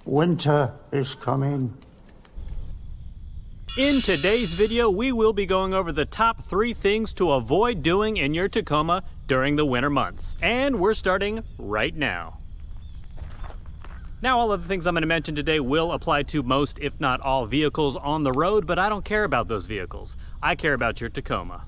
Winter is coming. In today's video, we will be going over the top 3 things to avoid doing in your Tacoma during the winter months. And we're starting right now. Now, all of the things I'm going to mention today will apply to most, if not all, vehicles on the road, but I don't care about those vehicles. I care about your Tacoma.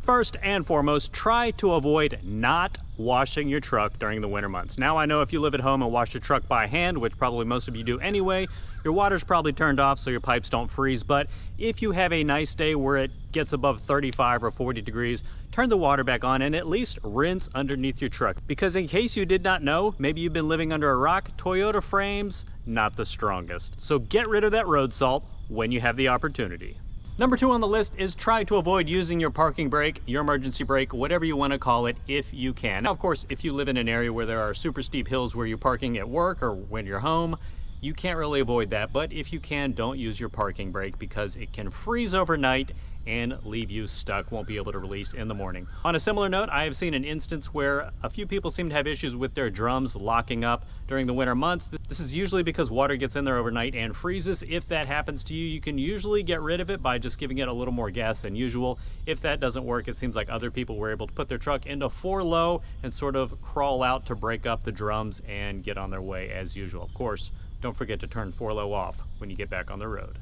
First and foremost, try to avoid not washing your truck during the winter months. Now, I know if you live at home and wash your truck by hand, which probably most of you do anyway, your water's probably turned off so your pipes don't freeze. But if you have a nice day where it gets above 35 or 40 degrees, turn the water back on and at least rinse underneath your truck. Because in case you did not know, maybe you've been living under a rock, Toyota frames, not the strongest. So get rid of that road salt when you have the opportunity. Number 2 on the list is try to avoid using your parking brake, your emergency brake, whatever you want to call it, if you can. Now, of course, if you live in an area where there are super steep hills where you're parking at work or when you're home, you can't really avoid that. But if you can, don't use your parking brake because it can freeze overnight and leave you stuck, won't be able to release in the morning. On a similar note, I have seen an instance where a few people seem to have issues with their drums locking up during the winter months. This is usually because water gets in there overnight and freezes. If that happens to you, you can usually get rid of it by just giving it a little more gas than usual. If that doesn't work, it seems like other people were able to put their truck into 4 low and sort of crawl out to break up the drums and get on their way as usual. Of course, don't forget to turn 4 low off when you get back on the road.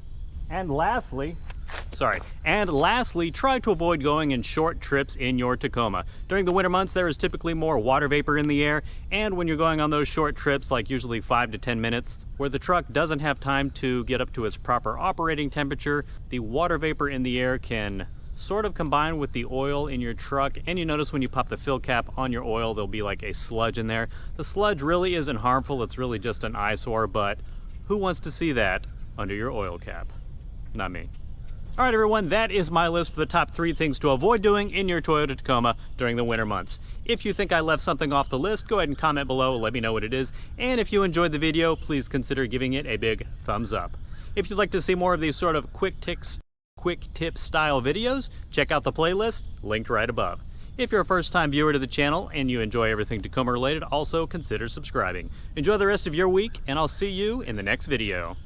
And lastly, try to avoid going in short trips in your Tacoma. During the winter months, there is typically more water vapor in the air, and when you're going on those short trips, like usually 5 to 10 minutes, where the truck doesn't have time to get up to its proper operating temperature, the water vapor in the air can sort of combine with the oil in your truck, and you notice when you pop the fill cap on your oil, there'll be like a sludge in there. The sludge really isn't harmful, it's really just an eyesore, but who wants to see that under your oil cap? Not me. All right, everyone, that is my list for the top 3 things to avoid doing in your Toyota Tacoma during the winter months. If you think I left something off the list, go ahead and comment below, let me know what it is. And if you enjoyed the video, please consider giving it a big thumbs up. If you'd like to see more of these sort of quick tip style videos, check out the playlist linked right above. If you're a first-time viewer to the channel and you enjoy everything Tacoma related, also consider subscribing. Enjoy the rest of your week, and I'll see you in the next video.